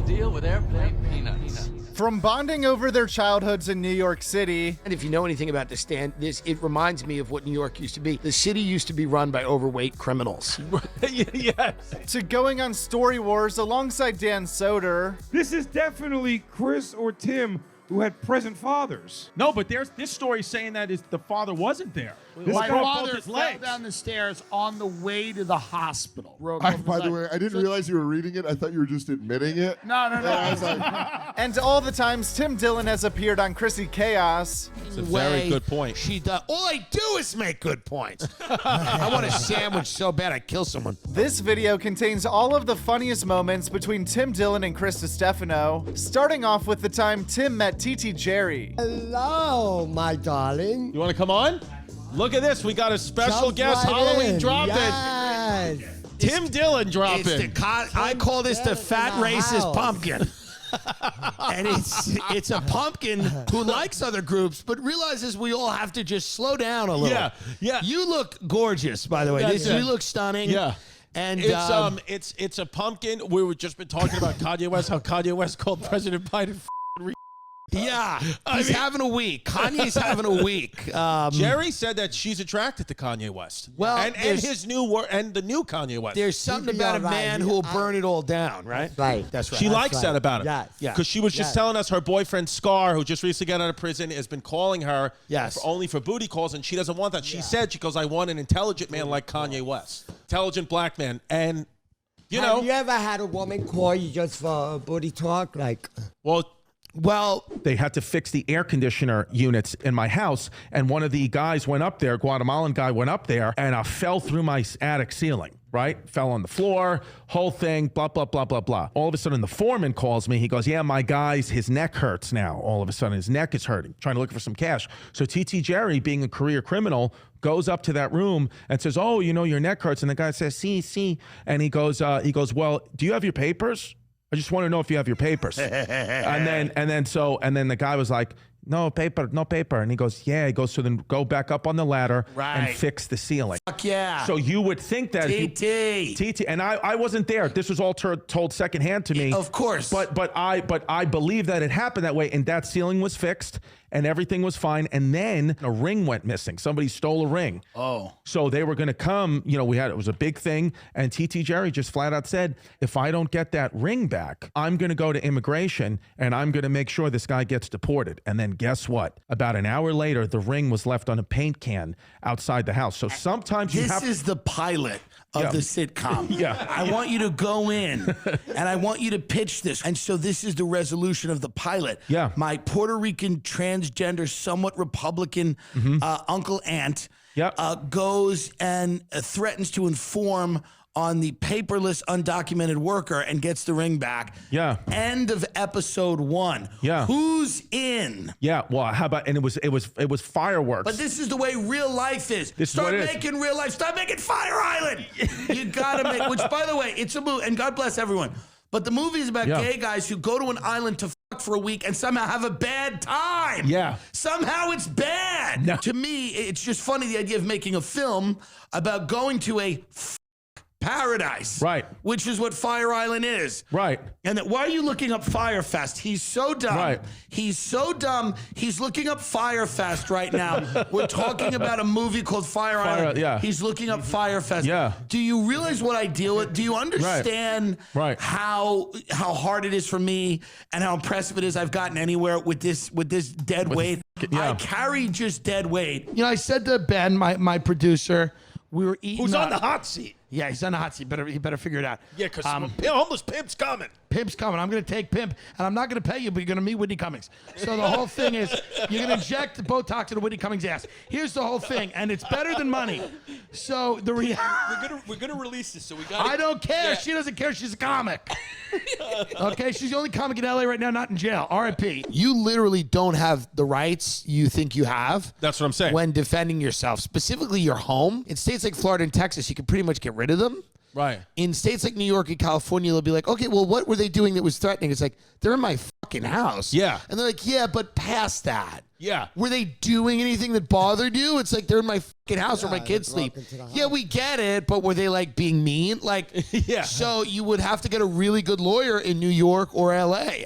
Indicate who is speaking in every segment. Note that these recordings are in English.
Speaker 1: deal with airplane peanuts.
Speaker 2: From bonding over their childhoods in New York City.
Speaker 3: And if you know anything about this, it reminds me of what New York used to be. The city used to be run by overweight criminals.
Speaker 4: Yes.
Speaker 2: To going on story wars alongside Dan Soder.
Speaker 5: This is definitely Chris or Tim who had present fathers.
Speaker 4: No, but there's this story saying that the father wasn't there.
Speaker 3: My father fell down the stairs on the way to the hospital.
Speaker 6: By the way, I didn't realize you were reading it. I thought you were just admitting it.
Speaker 3: No.
Speaker 6: I was like,
Speaker 2: And all the times Tim Dillon has appeared on Chrissy Chaos.
Speaker 4: It's a very good point.
Speaker 3: She does. All I do is make good points. I want a sandwich so bad I kill someone.
Speaker 2: This video contains all of the funniest moments between Tim Dillon and Chris Distefano, starting off with the time Tim met TT Jerry.
Speaker 7: Hello, my darling.
Speaker 4: You want to come on? Look at this. We got a special guest.
Speaker 7: Right
Speaker 4: Halloween
Speaker 7: in.
Speaker 4: drop
Speaker 7: Yes.
Speaker 4: in. Tim Dillon drop in.
Speaker 3: I call this the fat racist
Speaker 7: house.
Speaker 3: pumpkin. And it's a pumpkin who likes other groups, but realizes we all have to just slow down a little.
Speaker 4: Yeah.
Speaker 3: You look gorgeous, by the way. You look stunning.
Speaker 4: Yeah.
Speaker 3: And
Speaker 4: it's a pumpkin. We were just been talking about Kanye West, how Kanye West called President Biden
Speaker 3: yeah, he's having a week. Kanye's having a week.
Speaker 4: Jerry said that she's attracted to Kanye West.
Speaker 3: Well,
Speaker 4: and his new and the new Kanye West.
Speaker 3: There's something about a man who will burn it all down, right?
Speaker 7: Right.
Speaker 3: That's right.
Speaker 4: She likes that about him.
Speaker 7: Yes.
Speaker 3: Yeah.
Speaker 4: Because she was just telling us her boyfriend Scar, who just recently got out of prison, has been calling her only for booty calls, and she doesn't want that. She said, she goes, I want an intelligent man like Kanye West. Intelligent black man. And,
Speaker 7: Have you ever had a woman call you just for booty talk? Like,
Speaker 4: Well, they had to fix the air conditioner units in my house, and one of the guys went up there, Guatemalan guy went up there, and fell through my attic ceiling, right? Fell on the floor, whole thing, blah, blah, blah, blah, blah. All of a sudden, the foreman calls me. He goes, yeah, my guy's, his neck hurts now. All of a sudden, his neck is hurting, trying to look for some cash. So TT Jerry, being a career criminal, goes up to that room and says, oh, your neck hurts. And the guy says, see. And he goes, well, do you have your papers? I just want to know if you have your papers. and then the guy was like, no paper. And he goes, yeah. He goes, so then go back up on the ladder and fix the ceiling.
Speaker 3: Fuck yeah.
Speaker 4: So you would think that TT, and I wasn't there. This was all told secondhand to me.
Speaker 3: Of course.
Speaker 4: But I believe that it happened that way, and that ceiling was fixed and everything was fine. And then a ring went missing. Somebody stole a ring.
Speaker 3: Oh.
Speaker 4: So they were going to come, it was a big thing. And TT Jerry just flat out said, if I don't get that ring back, I'm going to go to immigration and I'm going to make sure this guy gets deported. And then guess what? About an hour later, the ring was left on a paint can outside the house. So sometimes
Speaker 3: this is the pilot of the sitcom. I want you to go in and I want you to pitch this. And so this is the resolution of the pilot.
Speaker 4: Yeah.
Speaker 3: My Puerto Rican transgender, somewhat Republican uncle aunt goes and threatens to inform on the paperless, undocumented worker and gets the ring back.
Speaker 4: Yeah.
Speaker 3: End of episode 1.
Speaker 4: Yeah.
Speaker 3: Who's in?
Speaker 4: Yeah. Well, how about, and it was fireworks.
Speaker 3: But this is the way real life is.
Speaker 4: Start
Speaker 3: making real life. Start making Fire Island. You gotta make, which by the way, it's a movie, and God bless everyone. But the movie is about gay guys who go to an island to fuck for a week and somehow have a bad time.
Speaker 4: Yeah.
Speaker 3: Somehow it's bad.
Speaker 4: No.
Speaker 3: To me, it's just funny, the idea of making a film about going to a paradise.
Speaker 4: Right.
Speaker 3: Which is what Fire Island is.
Speaker 4: Right.
Speaker 3: And why are you looking up Firefest? He's so dumb.
Speaker 4: Right.
Speaker 3: He's so dumb. He's looking up Firefest right now. We're talking about a movie called Fire Island.
Speaker 4: Yeah.
Speaker 3: He's looking up Firefest.
Speaker 4: Yeah.
Speaker 3: Do you realize what I deal with? Do you understand how hard it is for me and how impressive it is I've gotten anywhere with this dead weight? I carry just dead weight. I said to Ben, my producer, we were eating.
Speaker 4: Who's on the hot seat?
Speaker 3: Yeah, he's on the hot seat. He better figure it out.
Speaker 4: Yeah, because homeless pimp's coming.
Speaker 3: Pimp's coming. I'm going to take Pimp, and I'm not going to pay you, but you're going to meet Whitney Cummings. So the whole thing is you're going to inject Botox into Whitney Cummings' ass. Here's the whole thing, and it's better than money. So the
Speaker 4: we're gonna release this, so we got.
Speaker 3: I don't care. Yeah. She doesn't care. She's a comic. Okay, she's the only comic in LA right now, not in jail. R.I.P. You literally don't have the rights you think you have.
Speaker 4: That's what I'm saying.
Speaker 3: When defending yourself, specifically your home. In states like Florida and Texas, you can pretty much get rid of them.
Speaker 4: Right.
Speaker 3: In states like New York and California, they'll be like, okay, well, what were they doing that was threatening? It's like, they're in my fucking house.
Speaker 4: Yeah.
Speaker 3: And they're like, yeah, but past that. Yeah.
Speaker 8: Were they doing anything that bothered you? It's like they're in my fucking house where my kids sleep. Yeah, we get it, but were they like being mean? Like,
Speaker 3: yeah.
Speaker 8: So you would have to get a really good lawyer in New York or LA,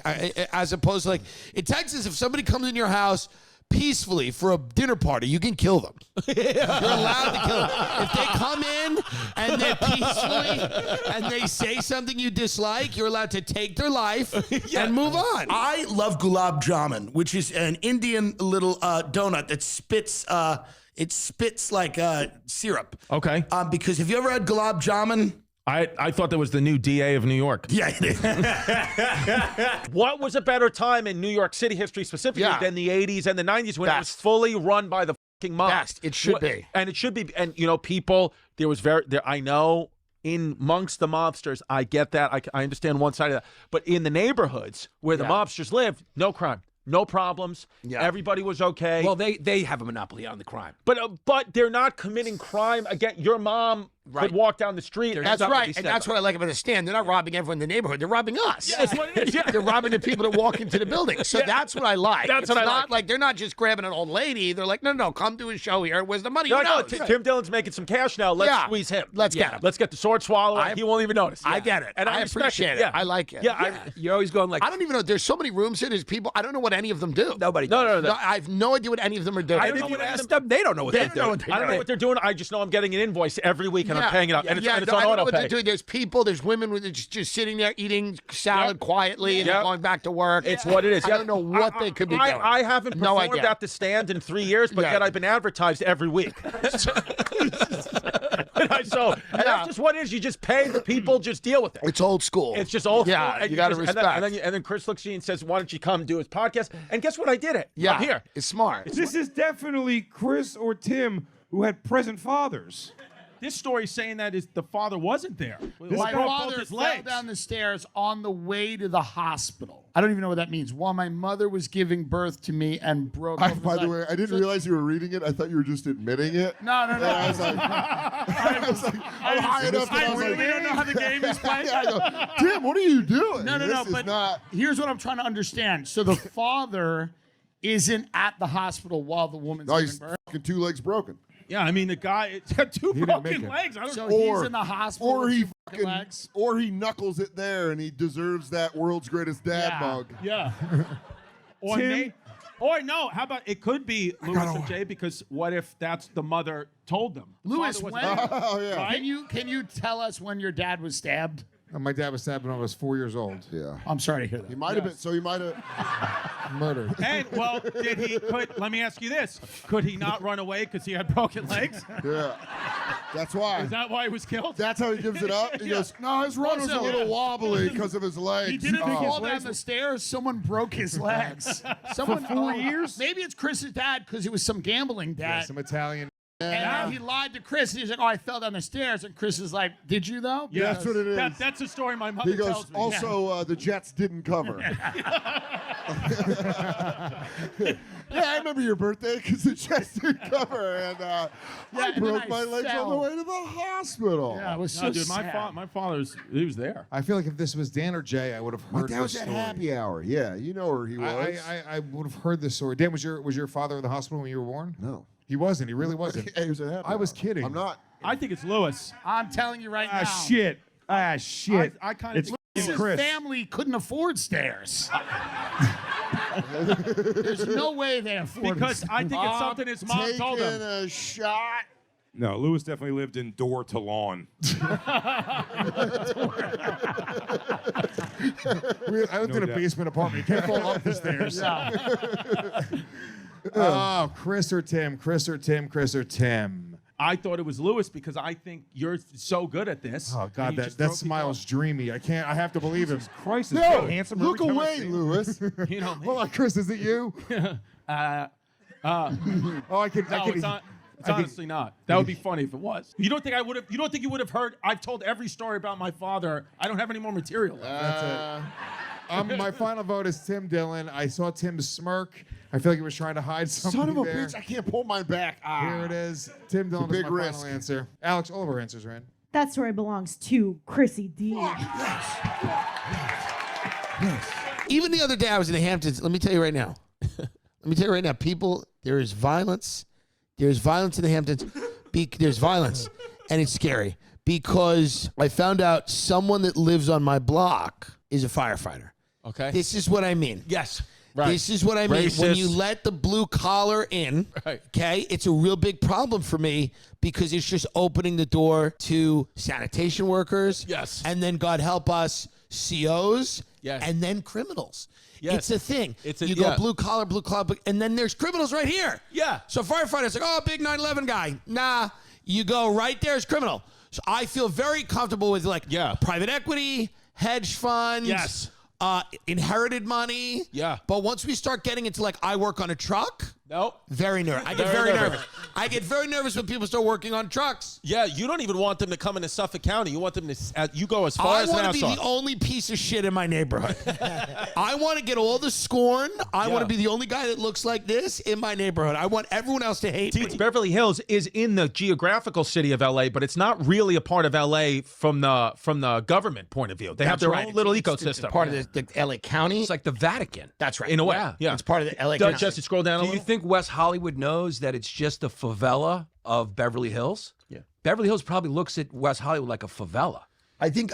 Speaker 8: as opposed to like in Texas. If somebody comes in your house peacefully for a dinner party, you can kill them. You're allowed to kill them. If they come in and they're peacefully and they say something you dislike, you're allowed to take their life and move on.
Speaker 3: I love gulab jamun, which is an Indian little donut that spits. It spits like syrup.
Speaker 4: Okay.
Speaker 3: Because have you ever had gulab jamun?
Speaker 4: I thought that was the new DA of New York.
Speaker 3: Yeah, it is.
Speaker 4: What was a better time in New York City history specifically than the 80s and the 90s when it was fully run by the fucking mob?
Speaker 8: Best. It should be.
Speaker 4: And it should be. And, people, I know in amongst the mobsters, I get that. I understand one side of that. But in the neighborhoods where the mobsters lived, no crime. No problems. Yeah. Everybody was okay.
Speaker 9: Well, they have a monopoly on the crime.
Speaker 4: But they're not committing crime. Again, your mom could walk down the street.
Speaker 8: That's right. And that's what I like about the stand. They're not robbing everyone in the neighborhood. They're robbing us.
Speaker 4: Yeah, that's what it is. Yeah.
Speaker 8: They're robbing the people that walk into the building. So that's what I like.
Speaker 4: That's what I like.
Speaker 8: Like they're not just grabbing an old lady. They're like, no, come do a show here. Where's the money?
Speaker 4: Like, Tim Dillon's making some cash now. Let's squeeze him.
Speaker 8: Let's get him.
Speaker 4: Let's get the sword swallower. He won't even notice.
Speaker 8: I get it.
Speaker 4: And
Speaker 8: I appreciate it.
Speaker 4: Yeah.
Speaker 8: I like it.
Speaker 4: Yeah.
Speaker 9: You're always going like,
Speaker 8: I don't even know. There's so many rooms here. There's people. I don't know what any of them do.
Speaker 9: Nobody does.
Speaker 4: No.
Speaker 8: I have no idea what any of them are doing.
Speaker 9: I don't know what asked them. They don't know what they're doing.
Speaker 4: I don't know what they're doing. I just know I'm getting an invoice every week and I'm paying it up. And it's on
Speaker 8: I don't know
Speaker 4: auto
Speaker 8: what
Speaker 4: pay.
Speaker 8: they're doing. There's people, there's women with just sitting there eating salad quietly and they're going back to work.
Speaker 4: It's what it is.
Speaker 8: I don't know what they could be doing.
Speaker 4: I haven't performed at the stand in 3 years, but yet I've been advertised every week. So that's just what it is. You just pay the people, just deal with it.
Speaker 8: It's old school.
Speaker 4: It's just old school.
Speaker 8: Yeah, you got to respect.
Speaker 4: And then Chris looks at you and says, why don't you come do his podcast? And guess what? I did it.
Speaker 8: Yeah,
Speaker 4: I'm here.
Speaker 8: It's smart.
Speaker 5: This is definitely Chris or Tim who had present fathers.
Speaker 10: This story saying that is the father wasn't there.
Speaker 11: My father fell down the stairs on the way to the hospital. I don't even know what that means. While my mother was giving birth to me and broke.
Speaker 6: By the way, I didn't realize you were reading it. I thought you were just admitting it.
Speaker 11: No.
Speaker 6: I was like, I'm high enough.
Speaker 11: I really don't know how the game is played.
Speaker 6: I go, Tim, what are you doing?
Speaker 11: No. But here's what I'm trying to understand. So the father isn't at the hospital while the woman's giving birth.
Speaker 6: Fucking 2 legs broken.
Speaker 10: Yeah, I mean the guy had 2 broken legs. I don't know.
Speaker 11: He's in the hospital.
Speaker 6: Or he knuckles it there and he deserves that world's greatest dad mug.
Speaker 10: Yeah. Or no, how about it could be Louis and Jay, because what if that's the mother told them?
Speaker 11: Louis, when?
Speaker 6: Right?
Speaker 11: Can you tell us when your dad was stabbed?
Speaker 5: My dad was stabbed when I was 4 years old.
Speaker 6: Yeah.
Speaker 11: I'm sorry to hear that.
Speaker 6: He might have been. So he might have murdered.
Speaker 10: And well, let me ask you this: could he not run away because he had broken legs?
Speaker 6: Yeah. That's why.
Speaker 10: Is that why he was killed?
Speaker 6: That's how he gives it up. He goes, no, his run was a little wobbly because of his legs.
Speaker 11: He didn't fall down the stairs. Someone broke his legs. Someone
Speaker 5: For 4 years?
Speaker 11: Maybe it's Chris's dad because it was some gambling dad.
Speaker 5: Yeah, some Italian.
Speaker 11: And he lied to Chris. He's like, "Oh, I fell down the stairs." And Chris is like, "Did you though?"
Speaker 10: Yeah,
Speaker 6: that's what it is.
Speaker 10: That's a story my mother
Speaker 6: He goes,
Speaker 10: tells me.
Speaker 6: also, the Jets didn't cover. Yeah, I remember your birthday because the Jets didn't cover, and I broke my legs on the way to the hospital.
Speaker 11: Yeah, it was so
Speaker 10: No, dude,
Speaker 11: sad.
Speaker 10: my father's, he was there.
Speaker 5: I feel like if this was Dan or Jay, I would have heard
Speaker 6: That
Speaker 5: this
Speaker 6: was at
Speaker 5: story.
Speaker 6: happy hour. Yeah, you know where he was.
Speaker 5: I would have heard this story. Dan, was your father in the hospital when you were born?
Speaker 6: No.
Speaker 5: He wasn't. He really wasn't.
Speaker 6: He was at happy
Speaker 5: I was
Speaker 6: hour.
Speaker 5: kidding.
Speaker 6: I'm not.
Speaker 10: I think it's Louis.
Speaker 11: I'm telling you right now.
Speaker 5: Shit. Shit.
Speaker 10: I kind of
Speaker 5: It's
Speaker 11: His
Speaker 5: Chris.
Speaker 11: family couldn't afford stairs. There's no way they afford
Speaker 10: because I think it's something his mom told him.
Speaker 6: Taking a shot.
Speaker 5: No, Louis definitely lived in door to lawn. I lived in a basement apartment. You can't fall up the stairs. Oh, Chris or Tim, Chris or Tim, Chris or Tim.
Speaker 10: I thought it was Louis because I think you're so good at this.
Speaker 5: Oh God, that smile's dreamy. I have to believe him. Christ,
Speaker 6: No,
Speaker 5: so handsome.
Speaker 6: look away, Louis.
Speaker 10: You know me.
Speaker 5: Hold on, Chris, is it you?
Speaker 10: Oh,
Speaker 5: I can.
Speaker 10: It's honestly not. That would be funny if it was. You don't think I would have? You don't think you would have heard? I've told every story about my father. I don't have any more material.
Speaker 5: That's it. My final vote is Tim Dillon. I saw Tim smirk. I feel like he was trying to hide something.
Speaker 6: Son of a
Speaker 5: there.
Speaker 6: bitch! I can't pull mine back.
Speaker 5: Here it is. Tim Dillon is
Speaker 6: big
Speaker 5: my
Speaker 6: risk.
Speaker 5: final answer. Alex, all of our answers are in.
Speaker 12: That story belongs to Chrissy D.
Speaker 8: Even the other day, I was in the Hamptons. Let me tell you right now. Let me tell you right now, people, there is violence. There's violence in the Hamptons. There's violence, and it's scary because I found out someone that lives on my block is a firefighter.
Speaker 3: Okay.
Speaker 8: This is what I mean.
Speaker 3: Yes. Right.
Speaker 8: This is what I mean.
Speaker 3: Racist.
Speaker 8: When you let the blue collar in, okay, it's a real big problem for me because it's just opening the door to sanitation workers.
Speaker 3: Yes.
Speaker 8: And then, God help us, COs.
Speaker 3: Yes.
Speaker 8: And then criminals.
Speaker 3: Yes.
Speaker 8: It's a thing.
Speaker 3: You
Speaker 8: go blue collar, and then there's criminals right here.
Speaker 3: Yeah.
Speaker 8: So firefighters like, oh, big 9/11 guy. Nah, you go right there as criminal. So I feel very comfortable with private equity, hedge funds.
Speaker 3: Yes.
Speaker 8: Inherited money.
Speaker 3: Yeah.
Speaker 8: But once we start getting into I work on a truck.
Speaker 3: Nope.
Speaker 8: Very nervous. I get very nervous. I get very nervous when people start working on trucks.
Speaker 3: Yeah, you don't even want them to come into Suffolk County. You want them to, you go as far as Nassau.
Speaker 8: I want to be the only piece of shit in my neighborhood. I want to get all the scorn. I want to be the only guy that looks like this in my neighborhood. I want everyone else to hate me.
Speaker 4: Beverly Hills is in the geographical city of LA, but it's not really a part of LA from the government point of view. They have their own little ecosystem.
Speaker 8: It's part of the LA County.
Speaker 9: It's like the Vatican.
Speaker 8: That's right.
Speaker 4: In a way, yeah.
Speaker 8: It's part of the LA County.
Speaker 4: Jesse, scroll down a
Speaker 9: Do
Speaker 4: little.
Speaker 9: you think West Hollywood knows that it's just a favela of Beverly Hills? Yeah. Beverly Hills probably looks at West Hollywood like a favela.
Speaker 8: I think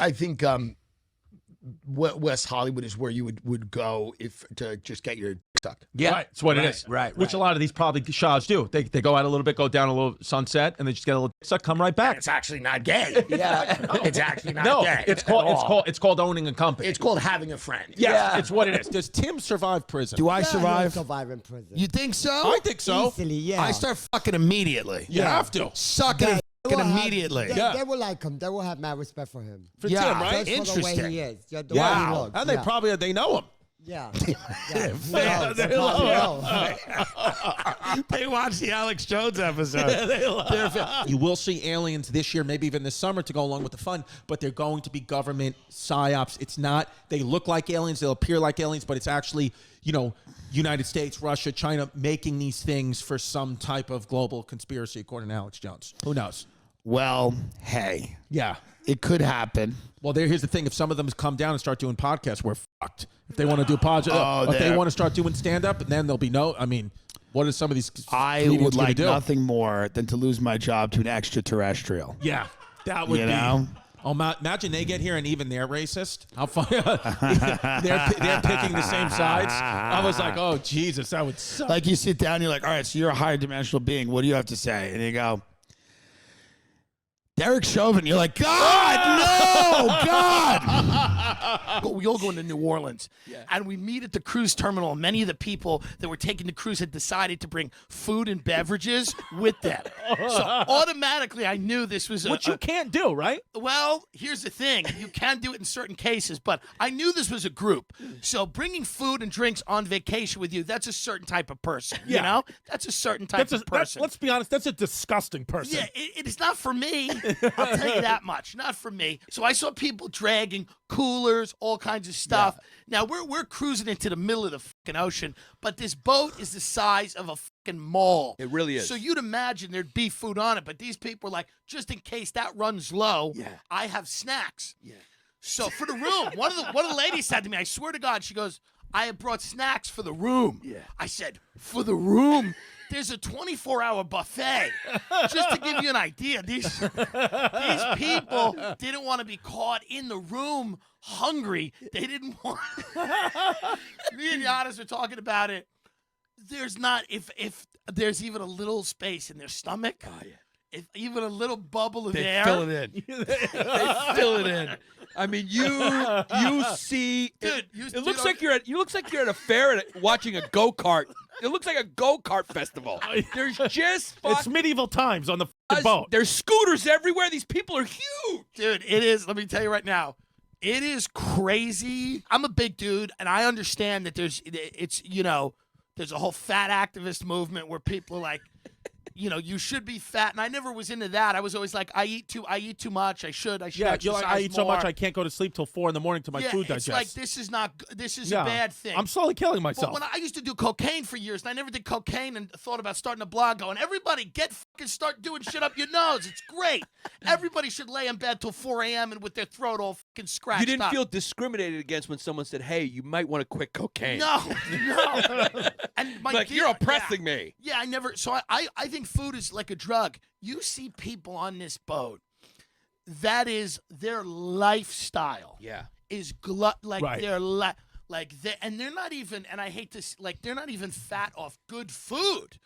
Speaker 8: West Hollywood is where you would go to just get your stuck.
Speaker 9: Yeah,
Speaker 4: right. It's what it is.
Speaker 9: Right.
Speaker 4: Which a lot of these probably Shahs do. They go out a little bit, go down a little Sunset, and they just get a little suck, come right back.
Speaker 8: It's actually not gay. Yeah, it's actually not gay.
Speaker 4: It's called owning a company.
Speaker 8: It's called having a friend.
Speaker 3: Yes,
Speaker 4: it's what it is.
Speaker 3: Does Tim survive prison?
Speaker 8: Do I survive?
Speaker 7: Survive in prison.
Speaker 8: You think so?
Speaker 3: I think so.
Speaker 7: Easily, yeah.
Speaker 8: I start fucking immediately.
Speaker 3: You have to.
Speaker 8: Sucking and fucking immediately.
Speaker 7: They will like him. They will have mad respect for him.
Speaker 3: For Tim, right?
Speaker 7: Just for the way he is. The way he
Speaker 3: Wow.
Speaker 7: looks.
Speaker 3: And they know him.
Speaker 7: Yeah.
Speaker 8: They watch the Alex Jones episode.
Speaker 3: You will see aliens this year, maybe even this summer to go along with the fun, but they're going to be government psyops. It's not, they look like aliens, they'll appear like aliens, but it's actually, United States, Russia, China making these things for some type of global conspiracy, according to Alex Jones. Who knows?
Speaker 8: Well, hey.
Speaker 3: Yeah.
Speaker 8: It could happen.
Speaker 3: Well, here's the thing. If some of them come down and start doing podcasts, we're fucked. If they want to do podcasts, if they want to start doing stand-up, then there'll be what are some of these
Speaker 8: I would like nothing more than to lose my job to an extraterrestrial.
Speaker 3: Yeah, that would be. Oh, imagine they get here and even they're racist. How fun! they're picking the same sides. I was like, oh Jesus, that would suck.
Speaker 8: Like you sit down, you're like, all right, so you're a higher dimensional being. What do you have to say? And you go, Derek Chauvin. You're like, God, no, God. We all go into New Orleans, and we meet at the cruise terminal. Many of the people that were taking the cruise had decided to bring food and beverages with them. So automatically, I knew this was
Speaker 4: Which you can't do, right?
Speaker 8: Well, here's the thing. You can do it in certain cases, but I knew this was a group. So bringing food and drinks on vacation with you, that's a certain type of person. You know? That's a certain type of person.
Speaker 10: Let's be honest, that's a disgusting person.
Speaker 8: Yeah, it is not for me. I'll tell you that much. Not for me. So I saw people dragging coolers, all kinds of stuff. Yeah. Now, we're cruising into the middle of the fucking ocean, but this boat is the size of a fucking mall.
Speaker 9: It really is.
Speaker 8: So you'd imagine there'd be food on it, but these people were like, just in case that runs low, I have snacks. Yeah. So for the room, one of the ladies said to me, I swear to God, she goes, I have brought snacks for the room. Yeah. I said, for the room? There's a 24-hour buffet. Just to give you an idea, these people didn't want to be caught in the room hungry. They didn't want. Me and Giannis were talking about it. There's not if there's even a little space in their stomach. Oh, yeah. If even a little bubble of air.
Speaker 9: They fill it in. They fill it in. I mean, you see,
Speaker 8: dude.
Speaker 9: It looks like you're at a fair and watching a go-kart. It looks like a go-kart festival. There's just
Speaker 10: it's medieval times on the boat.
Speaker 9: There's scooters everywhere. These people are huge.
Speaker 8: Dude, it is. Let me tell you right now. It is crazy. I'm a big dude, and I understand that there's a whole fat activist movement where people are like, you should be fat. And I never was into that. I was always like, I eat too much. I should
Speaker 4: Yeah,
Speaker 8: exercise
Speaker 4: you're like, I eat so
Speaker 8: more.
Speaker 4: much I can't go to sleep till 4 a.m. to my food digests.
Speaker 8: It's like, this is a bad thing.
Speaker 4: I'm slowly killing myself.
Speaker 8: But when I used to do cocaine for years, and I never did cocaine and thought about starting a blog going, everybody start doing shit up your nose. It's great. Everybody should lay in bed till 4 a.m. and with their throat all fucking scratched
Speaker 9: You didn't
Speaker 8: up.
Speaker 9: feel discriminated against when someone said, hey, you might want to quit cocaine.
Speaker 8: No. And
Speaker 9: you're oppressing me.
Speaker 8: Yeah, I never. So I think food is like a drug. You see people on this boat, that is their lifestyle.
Speaker 9: Yeah.
Speaker 8: Is their and they're not even, and I hate this, they're not even fat off good food.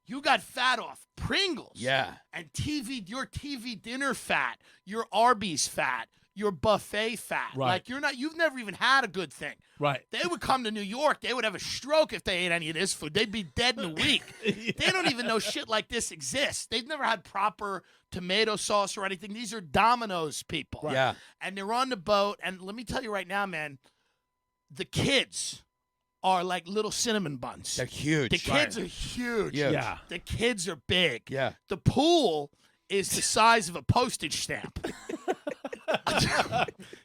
Speaker 8: You got fat off Pringles.
Speaker 9: Yeah.
Speaker 8: And your TV dinner fat, your Arby's fat, your buffet fat.
Speaker 4: Right.
Speaker 8: You've never even had a good thing.
Speaker 4: Right.
Speaker 8: They would come to New York, they would have a stroke if they ate any of this food. They'd be dead in a week. They don't even know shit like this exists. They've never had proper tomato sauce or anything. These are Domino's people.
Speaker 9: Right. Yeah.
Speaker 8: And they're on the boat, and let me tell you right now, man, the kids are like little cinnamon buns.
Speaker 9: They're huge.
Speaker 8: The kids are huge.
Speaker 4: Yeah.
Speaker 8: The kids are big.
Speaker 9: Yeah.
Speaker 8: The pool is the size of a postage stamp.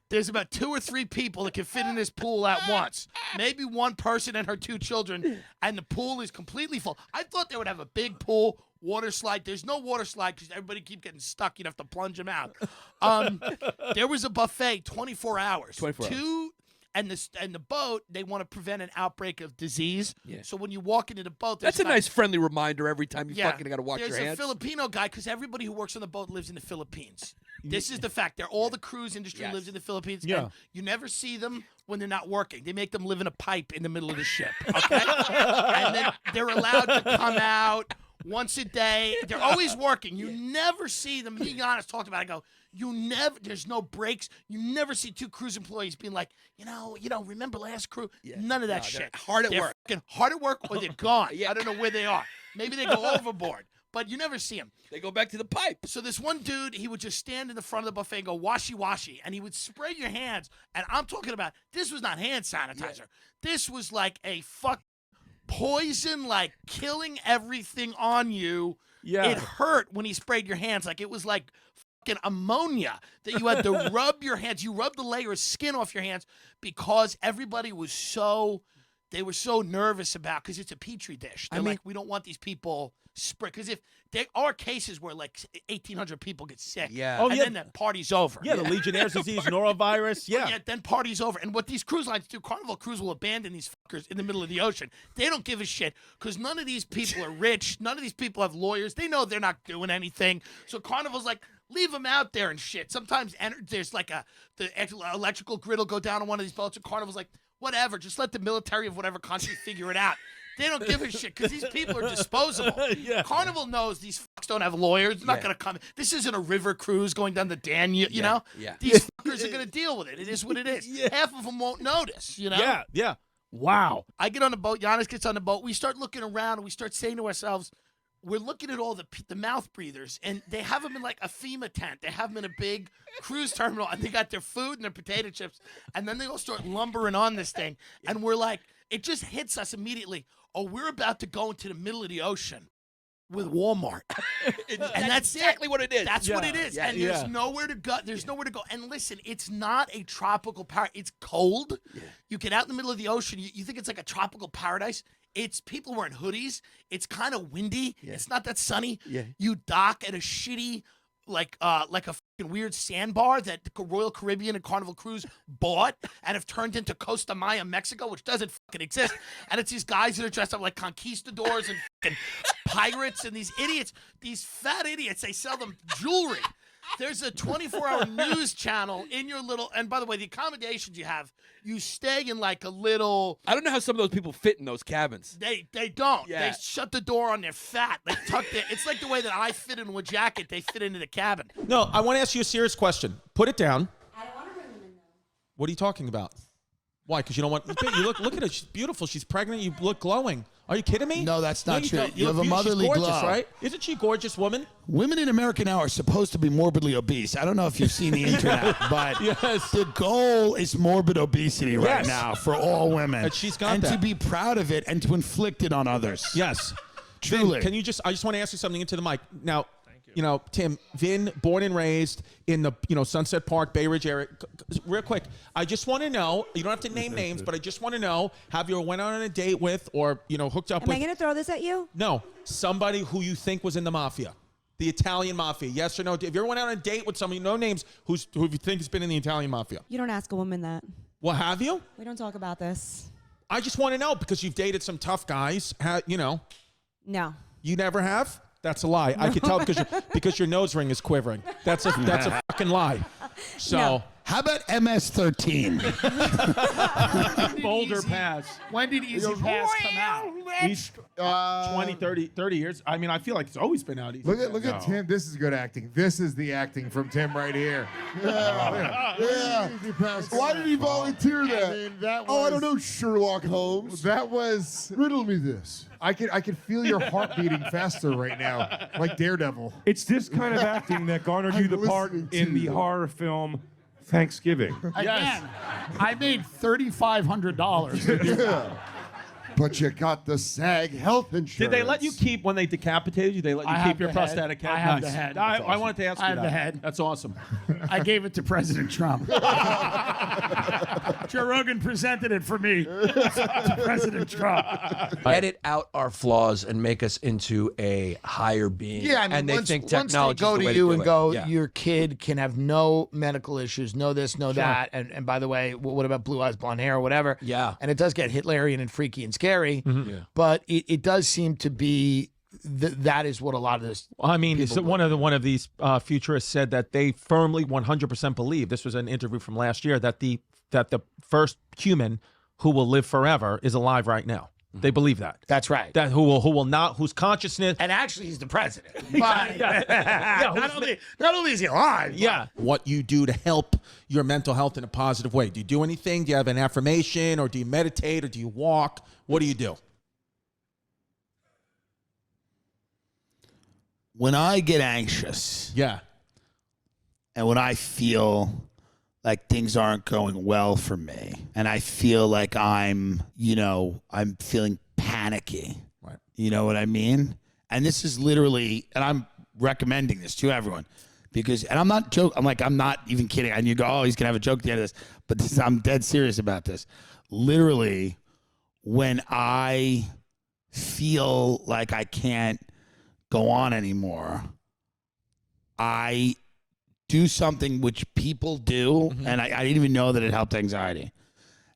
Speaker 8: There's about 2 or 3 people that can fit in this pool at once. Maybe one person and her 2 children, and the pool is completely full. I thought they would have a big pool, water slide. There's no water slide because everybody keep getting stuck. You'd have to plunge them out. There was a buffet 24 hours.
Speaker 9: 24 hours.
Speaker 8: And the boat, they want to prevent an outbreak of disease.
Speaker 9: Yeah.
Speaker 8: So when you walk into the boat,
Speaker 9: That's a nice friendly reminder every time you fucking got to wash your hands.
Speaker 8: There's a Filipino guy, because everybody who works on the boat lives in the Philippines. This is the fact. All the cruise industry lives in the Philippines.
Speaker 4: Yeah.
Speaker 8: And you never see them when they're not working. They make them live in a pipe in the middle of the ship. Okay? And then they're allowed to come out once a day. They're always working. You never see them. Me and Giannis talked about it. I go, there's no breaks. You never see 2 cruise employees being like, remember last cruise? None of that shit.
Speaker 9: Hard at work.
Speaker 8: Fucking hard at work, or they're gone. I don't know where they are. Maybe they go overboard. But you never see them.
Speaker 9: They go back to the pipe.
Speaker 8: So this one dude, he would just stand in the front of the buffet and go, washy, washy. And he would spray your hands. And I'm talking about, this was not hand sanitizer. Yeah. This was like a poison, like killing everything on you.
Speaker 4: Yeah.
Speaker 8: It hurt when he sprayed your hands. Like it was like fucking ammonia that you had to rub your hands. You rubbed the layer of skin off your hands because everybody was they were so nervous about, because it's a petri dish. They're like, we don't want these people spread. Because if there are cases where like 1,800 people get sick, then the party's over.
Speaker 4: Yeah, the Legionnaire's disease, norovirus,
Speaker 8: then party's over. And what these cruise lines do, Carnival Cruise will abandon these fuckers in the middle of the ocean. They don't give a shit because none of these people are rich. None of these people have lawyers. They know they're not doing anything. So Carnival's like, leave them out there and shit. Sometimes there's like the electrical grid will go down on one of these boats, and Carnival's like, whatever, just let the military of whatever country figure it out. They don't give a shit because these people are disposable. Carnival knows these fucks don't have lawyers. They're not going to come. This isn't a river cruise going down the Danube, you know?
Speaker 9: Yeah.
Speaker 8: These fuckers are going to deal with it. It is what it is. Half of them won't notice, you know?
Speaker 4: Yeah. Wow.
Speaker 8: I get on the boat. Giannis gets on the boat. We start looking around, and we start saying to ourselves, we're looking at all the mouth breathers, and they have them in like a FEMA tent. They have them in a big cruise terminal, and they got their food and their potato chips, and then they all start lumbering on this thing, and we're like, it just hits us immediately. Oh, we're about to go into the middle of the ocean with Walmart. And that's
Speaker 9: exactly what it is.
Speaker 8: That's what it is. And there's nowhere to go. There's nowhere to go. And listen, it's not a tropical paradise. It's cold. Yeah. You get out in the middle of the ocean. You think it's like a tropical paradise. It's people wearing hoodies. It's kind of windy. Yeah. It's not that sunny. Yeah. You dock at a shitty, like a fucking weird sandbar that the Royal Caribbean and Carnival Cruise bought and have turned into Costa Maya, Mexico, which doesn't fucking exist. And it's these guys that are dressed up like conquistadors and fucking pirates, and these idiots, these fat idiots, they sell them jewelry. There's a 24-hour news channel in your little, and by the way, the accommodations you have, you stay in like a little.
Speaker 9: I don't know how some of those people fit in those cabins.
Speaker 8: They don't.
Speaker 9: Yeah.
Speaker 8: They shut the door on their fat. They tuck their. It's like the way that I fit into a jacket. They fit into the cabin.
Speaker 4: No, I want to ask you a serious question. Put it down. I don't want to bring them in though. What are you talking about? Why? Because you don't want. You look at her. She's beautiful. She's pregnant. You look glowing. Are you kidding me?
Speaker 11: No, that's not true.
Speaker 4: Don't.
Speaker 11: You have a motherly
Speaker 4: she's gorgeous,
Speaker 11: glow,
Speaker 4: right? Isn't she a gorgeous woman?
Speaker 11: Women in America now are supposed to be morbidly obese. I don't know if you've seen the internet, but the goal is morbid obesity right now for all women.
Speaker 4: And she's got that.
Speaker 11: And to be proud of it and to inflict it on others.
Speaker 4: Yes.
Speaker 8: Truly.
Speaker 4: Vin, I just want to ask you something into the mic. Now, you know, Tim, Vin, born and raised in the, Sunset Park, Bay Ridge area. Real quick, I just want to know, you don't have to name names, but I just want to know, have you went on a date with or, hooked up with?
Speaker 13: Am I going to throw this at you?
Speaker 4: No, somebody who you think was in the mafia. The Italian mafia, yes or no? Have you ever went on a date with somebody, no names, who you think has been in the Italian mafia?
Speaker 13: You don't ask a woman that.
Speaker 4: Well, have you?
Speaker 13: We don't talk about this.
Speaker 4: I just want to know because you've dated some tough guys.
Speaker 13: No.
Speaker 4: You never have? That's a lie. No. I could tell because your nose ring is quivering. That's a fucking lie. So.
Speaker 13: No.
Speaker 8: How about MS-13?
Speaker 10: Boulder Pass.
Speaker 11: When did Easy Pass come out?
Speaker 10: 20, 30 years. I mean, I feel like it's always been out.
Speaker 5: Look at Tim. This is good acting. This is the acting from Tim right here.
Speaker 6: Yeah. Why did he volunteer that?
Speaker 5: I mean, that
Speaker 6: I
Speaker 5: was,
Speaker 6: don't know, Sherlock Holmes.
Speaker 5: That was.
Speaker 6: Riddle me this.
Speaker 5: I could feel your heart beating faster right now, like Daredevil.
Speaker 14: It's this kind of acting that garnered you the part in the horror film Thanksgiving.
Speaker 11: Again, I made $3,500.
Speaker 6: Yeah. But you got the SAG health insurance.
Speaker 10: Did they let you keep, when they decapitated you, they let you keep your prosthetic head?
Speaker 11: I have the head.
Speaker 10: I wanted to ask you
Speaker 11: I have the head.
Speaker 10: That's awesome.
Speaker 11: I gave it to President Trump. Joe Rogan presented it for me to President Trump.
Speaker 9: Edit out our flaws and make us into a higher being.
Speaker 8: Yeah, I mean,
Speaker 9: and they think technology
Speaker 8: once they go
Speaker 9: is the way
Speaker 8: to you
Speaker 9: do
Speaker 8: and
Speaker 9: it.
Speaker 8: go,
Speaker 9: Yeah.
Speaker 8: your kid can have no medical issues, no this, no that, and by the way, what about blue eyes, blonde hair, or whatever?
Speaker 9: Yeah.
Speaker 8: And it does get Hitlerian and freaky and scary,
Speaker 9: Yeah.
Speaker 8: but it does seem to be that is what a lot of this.
Speaker 15: I mean, so one of these futurists said that they firmly 100% believe, this was an interview from last year, that the first human who will live forever is alive right now. They believe that.
Speaker 8: That's right.
Speaker 15: That whose consciousness.
Speaker 8: And actually, he's the president. But not only is he alive.
Speaker 15: Yeah.
Speaker 4: What you do to help your mental health in a positive way. Do you do anything? Do you have an affirmation, or do you meditate, or do you walk? What do you do?
Speaker 8: When I get anxious.
Speaker 4: Yeah.
Speaker 8: And when I feel like things aren't going well for me, and I feel like I'm feeling panicky.
Speaker 4: Right.
Speaker 8: You know what I mean? And this is literally, and I'm recommending this to everyone because, and I'm not joking. I'm not even kidding. And you go, oh, he's going to have a joke at the end of this, but I'm dead serious about this. Literally, when I feel like I can't go on anymore, I do something which people do, and I didn't even know that it helped anxiety,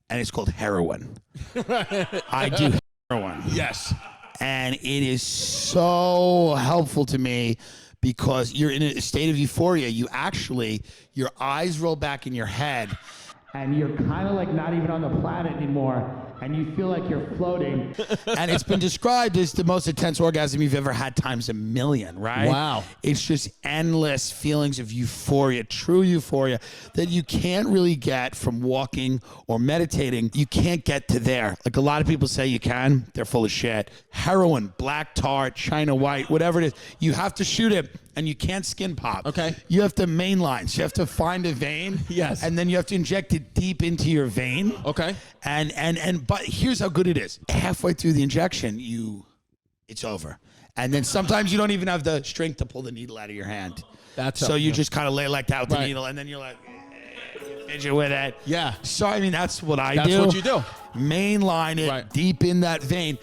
Speaker 8: and it's called heroin. I do heroin.
Speaker 4: Yes.
Speaker 8: And it is so helpful to me because you're in a state of euphoria. Your eyes roll back in your head, and you're kind of like not even on the planet anymore, and you feel like you're floating. And it's been described as the most intense orgasm you've ever had times 1,000,000, right?
Speaker 4: Wow.
Speaker 8: It's just endless feelings of euphoria, true euphoria, that you can't really get from walking or meditating. You can't get to there. Like a lot of people say you can, they're full of shit. Heroin, black tar, China white, whatever it is, you have to shoot it. And you can't skin pop.
Speaker 4: Okay.
Speaker 8: You have to mainline. So you have to find a vein.
Speaker 4: Yes.
Speaker 8: And then you have to inject it deep into your vein.
Speaker 4: Okay.
Speaker 8: But here's how good it is. Halfway through the injection, it's over. And then sometimes you don't even have the strength to pull the needle out of your hand. So you just kind of lay like that with the needle, and then you're like, fidget with it.
Speaker 4: Yeah.
Speaker 8: So I mean, that's what I do.
Speaker 4: That's what you do.
Speaker 8: Mainline it deep in that vein.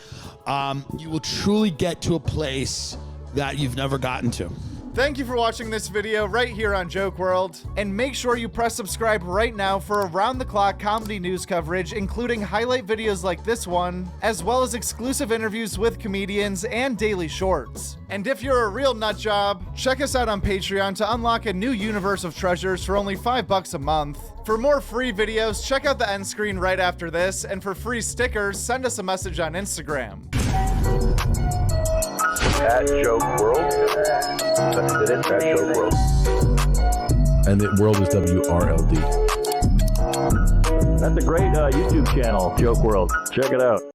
Speaker 8: You will truly get to a place that you've never gotten to.
Speaker 2: Thank you for watching this video right here on Joke World. And make sure you press subscribe right now for around-the-clock comedy news coverage, including highlight videos like this one, as well as exclusive interviews with comedians and daily shorts. And if you're a real nut job, check us out on Patreon to unlock a new universe of treasures for only $5 a month. For more free videos, check out the end screen right after this, and for free stickers, send us a message on Instagram.
Speaker 16: At Joke World. That's it, at Joke World.
Speaker 17: And the world is WRLD.
Speaker 16: That's a great YouTube channel, Joke World. Check it out.